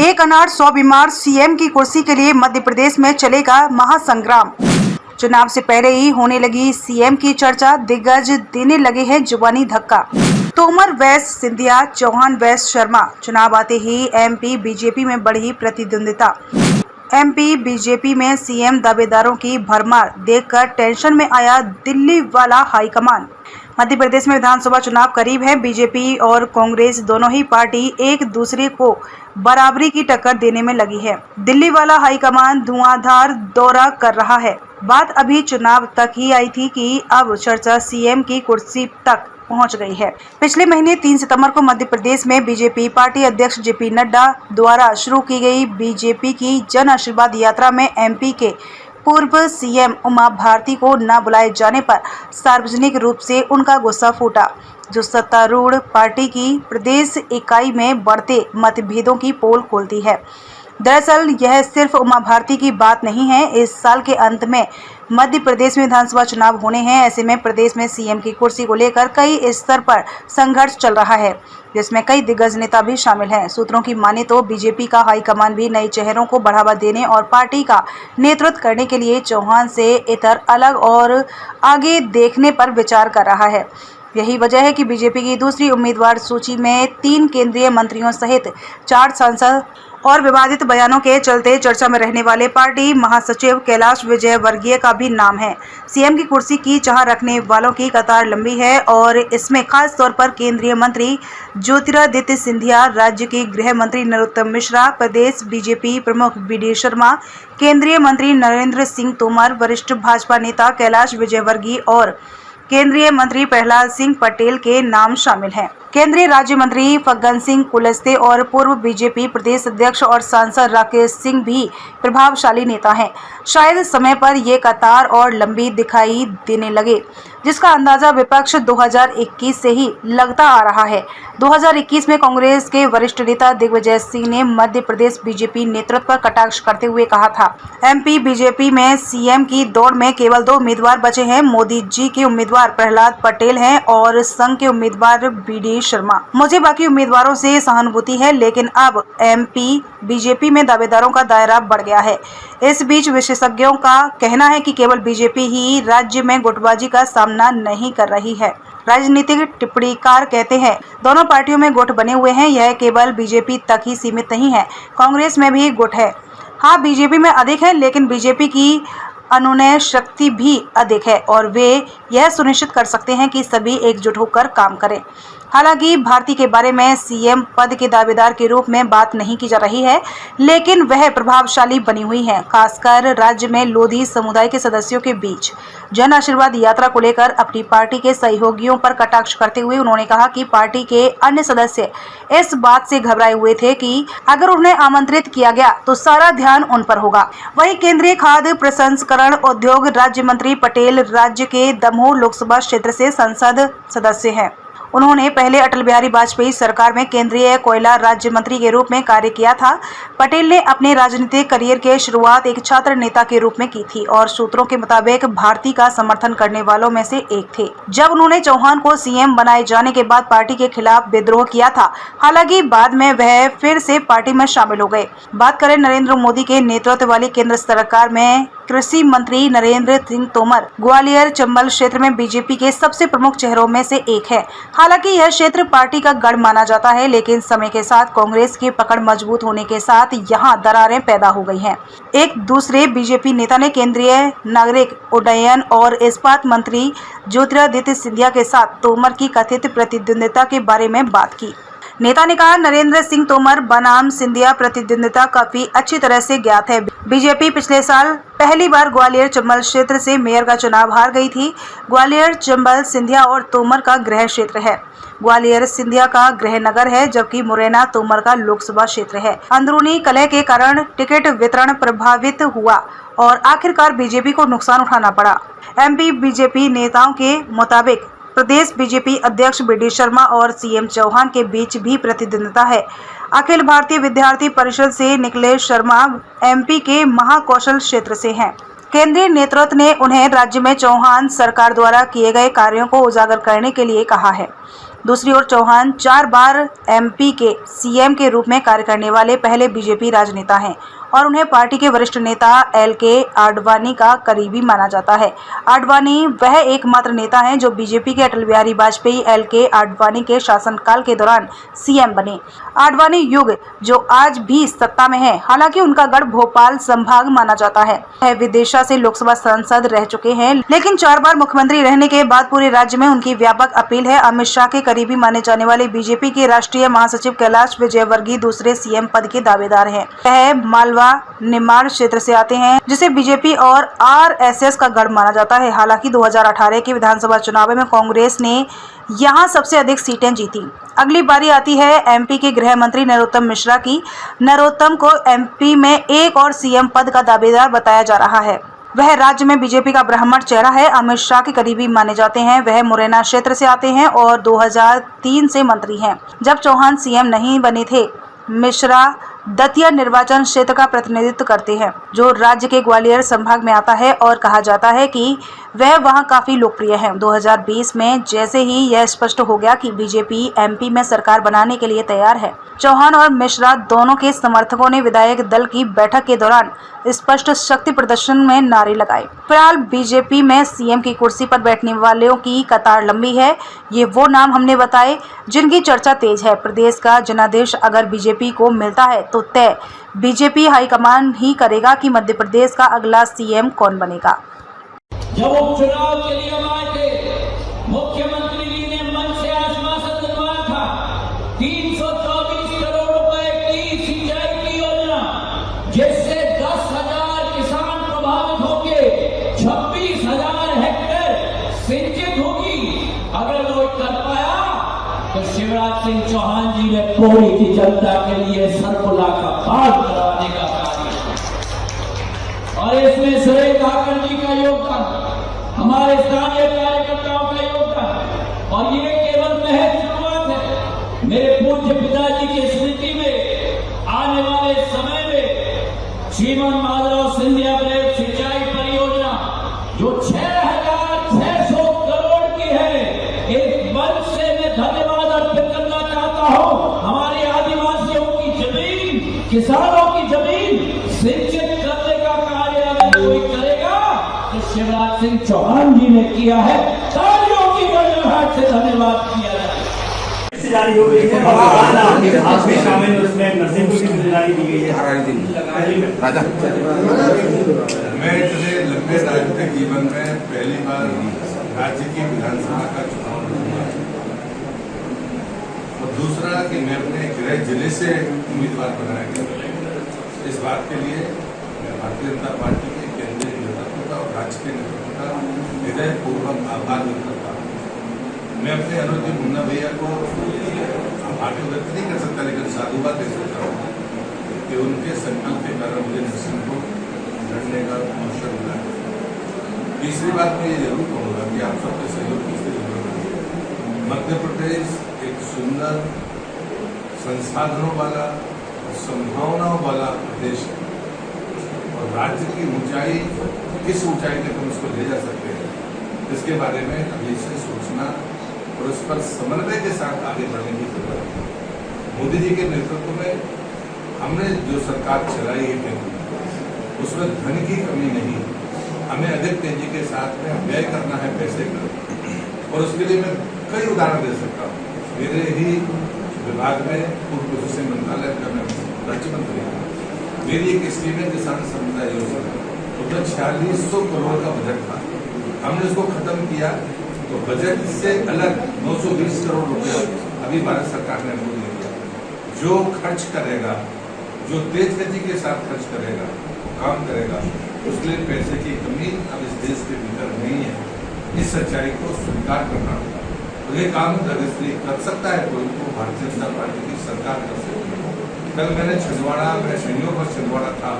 एक अनार 100 बीमार, सीएम की कुर्सी के लिए मध्य प्रदेश में चलेगा महासंग्राम। चुनाव से पहले ही होने लगी सीएम की चर्चा, दिग्गज देने लगे हैं जुबानी धक्का। तोमर वैस सिंधिया, चौहान वैस शर्मा। चुनाव आते ही एमपी बीजेपी में बढ़ी प्रतिद्वंदिता। एमपी बीजेपी में सीएम दावेदारों की भरमार देखकर टेंशन में आया दिल्ली वाला हाईकमान। मध्य प्रदेश में विधानसभा चुनाव करीब है। बीजेपी और कांग्रेस दोनों ही पार्टी एक दूसरे को बराबरी की टक्कर देने में लगी है। दिल्ली वाला हाईकमान धुआंधार दौरा कर रहा है। बात अभी चुनाव तक ही आई थी कि अब चर्चा सीएम की कुर्सी तक पहुंच गई है। पिछले महीने 3 सितंबर को मध्य प्रदेश में बीजेपी पार्टी अध्यक्ष जेपी नड्डा द्वारा शुरू की गई बीजेपी की जन आशीर्वाद यात्रा में एमपी के पूर्व सीएम उमा भारती को न बुलाए जाने पर सार्वजनिक रूप से उनका गुस्सा फूटा, जो सत्तारूढ़ पार्टी की प्रदेश इकाई में बढ़ते मतभेदों की पोल खोलती है। दरअसल यह सिर्फ उमा भारती की बात नहीं है। इस साल के अंत में मध्य प्रदेश में विधानसभा चुनाव होने हैं। ऐसे में प्रदेश में सीएम की कुर्सी को लेकर कई स्तर पर संघर्ष चल रहा है, जिसमें कई दिग्गज नेता भी शामिल हैं। सूत्रों की माने तो बीजेपी का हाईकमान भी नए चेहरों को बढ़ावा देने और पार्टी का नेतृत्व करने के लिए चौहान से इतर अलग और आगे देखने पर विचार कर रहा है। यही वजह है कि बीजेपी की दूसरी उम्मीदवार सूची में 3 केंद्रीय मंत्रियों सहित 4 सांसद और विवादित बयानों के चलते चर्चा में रहने वाले पार्टी महासचिव कैलाश विजयवर्गीय का भी नाम है। सीएम की कुर्सी की चाह रखने वालों की कतार लंबी है और इसमें खास तौर पर केंद्रीय मंत्री ज्योतिरादित्य सिंधिया, राज्य के गृह मंत्री नरोत्तम मिश्रा, प्रदेश बीजेपी प्रमुख वी.डी. शर्मा, केंद्रीय मंत्री नरेंद्र सिंह तोमर, वरिष्ठ भाजपा नेता कैलाश विजयवर्गीय और केंद्रीय मंत्री प्रहलाद सिंह पटेल के नाम शामिल हैं। केंद्रीय राज्य मंत्री फग्गन सिंह कुलस्ते और पूर्व बीजेपी प्रदेश अध्यक्ष और सांसद राकेश सिंह भी प्रभावशाली नेता हैं। शायद समय पर ये कतार और लंबी दिखाई देने लगे, जिसका अंदाजा विपक्ष 2021 से ही लगता आ रहा है। 2021 में कांग्रेस के वरिष्ठ नेता दिग्विजय सिंह ने मध्य प्रदेश बीजेपी नेतृत्व पर कटाक्ष करते हुए कहा था, एमपी बीजेपी में सीएम की दौड़ में केवल 2 उम्मीदवार बचे हैं। मोदी जी के उम्मीदवार प्रहलाद पटेल हैं और संघ के उम्मीदवार वी.डी. शर्मा। मुझे बाकी उम्मीदवारों से सहानुभूति है, लेकिन अब एमपी बीजेपी में दावेदारों का दायरा बढ़ गया है। इस बीच विशेषज्ञों का कहना है कि केवल बीजेपी ही राज्य में गुटबाजी का सामना नहीं कर रही है। राजनीतिक टिप्पणीकार कहते हैं, दोनों पार्टियों में गुट बने हुए हैं। यह केवल बीजेपी तक ही सीमित नहीं है, कांग्रेस में भी गुट है। हाँ, बीजेपी में अधिक है, लेकिन बीजेपी की अनुनय शक्ति भी अधिक है और वे यह सुनिश्चित कर सकते हैं कि सभी एकजुट होकर काम करें। हालांकि भारती के बारे में सीएम पद के दावेदार के रूप में बात नहीं की जा रही है, लेकिन वह प्रभावशाली बनी हुई हैं, खासकर राज्य में लोधी समुदाय के सदस्यों के बीच। जन आशीर्वाद यात्रा को लेकर अपनी पार्टी के सहयोगियों पर कटाक्ष करते हुए उन्होंने कहा कि पार्टी के अन्य सदस्य इस बात से घबराए हुए थे कि अगर उन्हें आमंत्रित किया गया तो सारा ध्यान उन पर होगा। वहीं केंद्रीय खाद्य प्रसंस्करण उद्योग राज्य मंत्री पटेल राज्य के दमोह लोकसभा क्षेत्र से संसद सदस्य हैं। उन्होंने पहले अटल बिहारी वाजपेयी सरकार में केंद्रीय कोयला राज्य मंत्री के रूप में कार्य किया था। पटेल ने अपने राजनीतिक करियर की शुरुआत एक छात्र नेता के रूप में की थी और सूत्रों के मुताबिक भारती का समर्थन करने वालों में से एक थे, जब उन्होंने चौहान को सीएम बनाए जाने के बाद पार्टी के खिलाफ विद्रोह किया था। हालांकि बाद में वह फिर से पार्टी में शामिल हो गए। बात करें नरेंद्र मोदी के नेतृत्व वाली केंद्र सरकार में कृषि मंत्री नरेंद्र सिंह तोमर ग्वालियर चंबल क्षेत्र में बीजेपी के सबसे प्रमुख चेहरों में से एक है। हालांकि यह क्षेत्र पार्टी का गढ़ माना जाता है, लेकिन समय के साथ कांग्रेस की पकड़ मजबूत होने के साथ यहां दरारें पैदा हो गई हैं। एक दूसरे बीजेपी नेता ने केंद्रीय नागरिक उड्डयन और इस्पात मंत्री ज्योतिरादित्य सिंधिया के साथ तोमर की कथित प्रतिद्वंदिता के बारे में बात की। नेता ने कहा, नरेंद्र सिंह तोमर बनाम सिंधिया प्रतिद्वंदिता काफी अच्छी तरह से ज्ञात है। बीजेपी पिछले साल पहली बार ग्वालियर चंबल क्षेत्र से मेयर का चुनाव हार गई थी। ग्वालियर चंबल सिंधिया और तोमर का गृह क्षेत्र है। ग्वालियर सिंधिया का गृह नगर है, जबकि मुरैना तोमर का लोकसभा क्षेत्र है। अंदरूनी कलह के कारण टिकट वितरण प्रभावित हुआ और आखिरकार बीजेपी को नुकसान उठाना पड़ा। एमपी बीजेपी नेताओं के मुताबिक प्रदेश बीजेपी अध्यक्ष वी.डी. शर्मा और सीएम चौहान के बीच भी प्रतिद्वंदिता है। अखिल भारतीय विद्यार्थी परिषद से निकले शर्मा एमपी के महाकौशल क्षेत्र से हैं। केंद्रीय नेतृत्व ने उन्हें राज्य में चौहान सरकार द्वारा किए गए कार्यों को उजागर करने के लिए कहा है। दूसरी ओर चौहान 4 बार एमपी के सीएम के रूप में कार्य करने वाले पहले बीजेपी राजनेता हैं और उन्हें पार्टी के वरिष्ठ नेता एल.के. आडवाणी का करीबी माना जाता है। आडवाणी वह एकमात्र नेता हैं जो बीजेपी के अटल बिहारी वाजपेयी एल.के. आडवाणी के शासनकाल के दौरान सीएम बने। आडवाणी युग जो आज भी सत्ता में है, हालांकि उनका गढ़ भोपाल संभाग माना जाता है। वह विदिशा से लोकसभा सांसद रह चुके हैं, लेकिन 4 बार मुख्यमंत्री रहने के बाद पूरे राज्य में उनकी व्यापक अपील है। अमित शाह के करीबी माने जाने वाले बीजेपी के राष्ट्रीय महासचिव कैलाश विजयवर्गीय दूसरे सीएम पद के दावेदार हैं। वह मालवा निमाड़ क्षेत्र से आते हैं, जिसे बीजेपी और आरएसएस का गढ़ माना जाता है। हालांकि 2018 के विधानसभा चुनाव में कांग्रेस ने यहां सबसे अधिक सीटें जीती। अगली बारी आती है एमपी के गृह मंत्री नरोत्तम मिश्रा की। नरोत्तम को एमपी में एक और सीएम पद का दावेदार बताया जा रहा है। वह राज्य में बीजेपी का ब्राह्मण चेहरा है, अमित शाह के करीबी माने जाते हैं। वह मुरैना क्षेत्र से आते हैं और 2003 से मंत्री हैं। जब चौहान सीएम नहीं बने थे, मिश्रा दतिया निर्वाचन क्षेत्र का प्रतिनिधित्व करते हैं, जो राज्य के ग्वालियर संभाग में आता है और कहा जाता है कि वह वहां काफी लोकप्रिय हैं। 2020 में जैसे ही यह स्पष्ट हो गया कि बीजेपी एमपी में सरकार बनाने के लिए तैयार है, चौहान और मिश्रा दोनों के समर्थकों ने विधायक दल की बैठक के दौरान स्पष्ट शक्ति प्रदर्शन में नारे लगाए। फिलहाल बीजेपी में सीएम की कुर्सी पर बैठने वालों की कतार लंबी है। ये वो नाम हमने बताए जिनकी चर्चा तेज है। प्रदेश का जनादेश अगर बीजेपी को मिलता है तो तय बीजेपी हाईकमान ही करेगा कि मध्य प्रदेश का अगला सीएम कौन बनेगा। जब उपचुनाव के लिए हम आए थे, मुख्यमंत्री जी ने मन से आश्वासन दिलवाया था 324 करोड़ रुपए की सिंचाई की योजना, जिससे 10,000 किसान प्रभावित होंगे, 26,000 हेक्टेयर सिंचित होगी। अगर वो कर पाया तो शिवराज सिंह चौहान जी ने पूरी की जनता के लिए सरपुला का पार करवाने का कार्य, और इसमें सुरेश धाकड़ जी का योगदान, हमारे स्थानीय कार्यकर्ताओं का योगदान, और ये केवल महज शुरुआत है। मेरे पूज्य पिताजी की स्मृति में आने वाले समय में श्रीमान माधवराव सिंधिया ब्रेक सिंचाई परियोजना जो 6,600 करोड़ की है, इस मंच से मैं धन्यवाद अर्पित करना चाहता हूं। हमारे आदिवासियों की जमीन, किसानों की जमीन सिंचित करने का कार्य अगर कोई करेगा तो शिवराज सिंह चौहान जी ने किया है। तालियों की बड़बड़ाहट से धन्यवाद किया जाए। जारी हो गई है, आज में शामिल उसमें नरसिंहपुर की जिम्मेदारी दी गई है। राजा मैं इतने लंबे राजनीतिक जीवन में पहली बार राज्य की विधानसभा का चुनाव लड़ूंगा, और दूसरा कि मैं अपने गृह जिले से उम्मीदवार बनाया गया। इस बात के लिए मैं भारतीय जनता पार्टी के केंद्रीय नेतृत्व का और राज्य के नेतृत्व का हृदयपूर्वक आभार व्यक्त करता हूँ। मैं अपने अनुज मुन्ना भैया को आभार तो व्यक्त नहीं कर सकता, लेकिन साधुवाद दे सकता हूँ कि उनके संकल्प के कारण मुझे नरसिंहपुर लड़ने का अवसर मिला है। तीसरी बात मैं ये जरूर कहूँगा कि आप सबके सहयोग की जरूरत है। मध्य प्रदेश एक सुंदर संसाधनों वाला, संभावनाओं वाला प्रदेश है, और राज्य की ऊंचाई किस ऊंचाई तक हम उसको ले जा सकते हैं, इसके बारे में अभी से सोचना और उस पर समन्वय के साथ आगे बढ़ने की जरूरत है। मोदी जी के नेतृत्व में हमने जो सरकार चलाई है उसमें धन की कमी नहीं, हमें अधिक तेजी के साथ में व्यय करना है पैसे का, और उसके लिए मैं कई उदाहरण दे सकता हूँ। मेरे ही विभाग में पूर्व कृषि मंत्रालय का मैं राज्य मंत्री हूँ। मेरी एक स्कीम किसान समुदाय योजना, उसमें 4600 करोड़ का बजट था, हमने उसको खत्म किया तो बजट से अलग 920 करोड़ रुपया अभी भारत सरकार ने हमको दे दिया। जो खर्च करेगा, जो तेज गति के साथ खर्च करेगा, काम करेगा, उसके लिए पैसे की कमी अब इस देश के भीतर नहीं है। इस सच्चाई को स्वीकार करना होगा, और ये काम रजिस्ट्री कर सकता है कोई, तो भारतीय जनता पार्टी की सरकार कर सकती है। कल मैंने छिंदवाड़ा में संयोग पर छिंदवाड़ा था,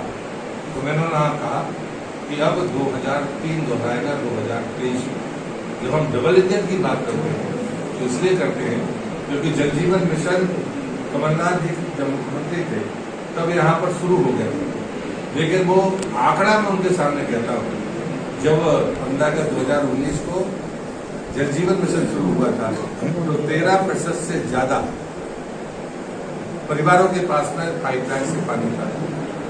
तो मैंने वहाँ कहा कि अब 2003 दोहराएगा 2023 में। जब हम डबल इंजन की बात करते हैं तो इसलिए करते हैं क्योंकि जल जीवन मिशन कमलनाथ जी जब मुख्यमंत्री थे तब यहाँ पर शुरू हो गया, लेकिन वो आंकड़ा मैं उनके सामने कहता हूँ, जब 15 अगस्त 2019 को जल जीवन मिशन शुरू हुआ था तो 13% से ज्यादा परिवारों के पास में पाइपलाइन से पानी था,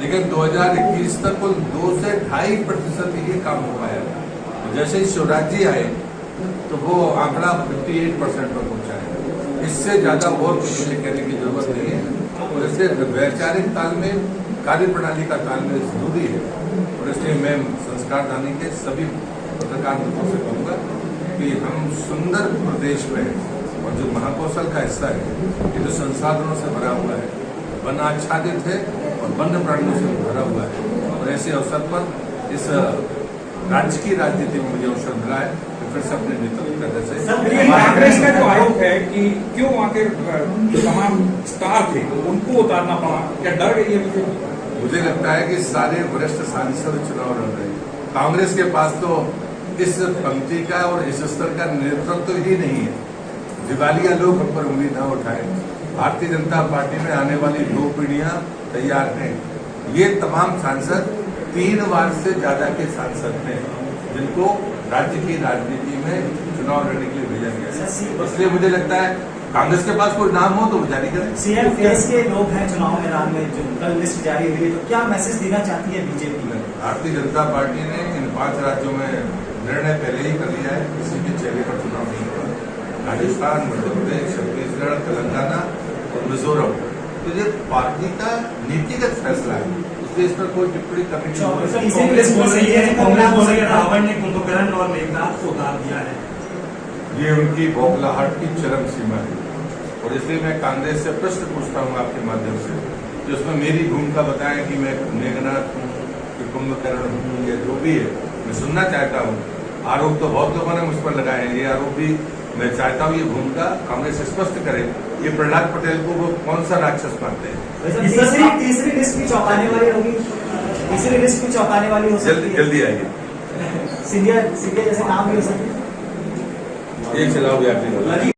लेकिन 2021 तक कुल 2 से 2.5% ये काम हो पाया था। जैसे ही शिवराज जी आए तो वो आंकड़ा 58% पर पहुंचा है। इससे ज्यादा और कुछ मुझे कहने की जरूरत नहीं है। और इससे वैचारिक तालमेल, कार्य प्रणाली का तालमेल जरूरी है। और इसलिए मैं संस्कार दानी के सभी पत्रकार मित्रों से कहूँगा कि हम सुंदर प्रदेश में और जो महाकौशल का हिस्सा है, ये जो संसाधनों से भरा हुआ है, वन आच्छादित है और वन्य प्राणियों से भरा हुआ है। और ऐसे अवसर पर इस राज्य की राजनीति में मुझे अवसर मिला है तो फिर से अपने नेतृत्व करने से। कांग्रेस का जो आयोग है कि क्यों वहाँ के तमाम स्टार थे उनको उतारना पड़ा, क्या डर गई है? मुझे लगता है कि सारे वरिष्ठ सांसद चुनाव लड़ रहे हैं। कांग्रेस के पास तो इस पंक्ति का और इस स्तर का नेतृत्व ही नहीं है। दिवालिया लोग हम पर उंगली न उठाए। भारतीय जनता पार्टी में आने वाली 2 पीढ़ियां तैयार हैं। ये तमाम सांसद 3 बार से ज्यादा के सांसद हैं जिनको राज्य की राजनीति में चुनाव लड़ने के लिए भेजा गया है। इसलिए मुझे लगता है कांग्रेस के पास कोई नाम हो तो वो जारी करें। सीएम फेस के लोग हैं चुनाव मैदान में, जो कल लिस्ट जारी हुई है, तो क्या मैसेज देना चाहती है बीजेपी? भारतीय जनता पार्टी ने इन 5 राज्यों में निर्णय पहले ही कर लिया है, किसी के चेहरे पर चुनाव नहीं हुआ। राजस्थान, मध्य प्रदेश, छत्तीसगढ़, तेलंगाना और मिजोरम, तो ये पार्टी का नीतिगत फैसला है, इसलिए इस पर कोई टिप्पणी करने की जरूरत नहीं। कांग्रेस बोल रही है रावण ने कुंभकर्ण और मेघनाथ को उतार दिया है। ये उनकी बौखलाहट की चरम सीमा है और इसलिए मैं कांग्रेस से प्रश्न पूछता हूँ आपके माध्यम से कि उसमें मेरी भूमिका बताएं कि मैं मेघनाथ हूँ कि कुंभकर्ण हूँ या जो भी है, मैं सुनना चाहता हूँ। आरोप तो बहुत लोगों ने मुझ पर लगाए हैं, ये आरोप भी मैं चाहता हूँ ये भूमिका कांग्रेस स्पष्ट करे। ये प्रहलाद पटेल को वो कौन सा राक्षस मानते हैं? तीसरी लिस्ट भी चौंकाने वाली होगी, तीसरी लिस्ट भी चौंकाने वाली हो सकती है। जल्दी आइए। सिंधिया जैसे नाम भी हो सकते हैं। एक चलाओगे आपने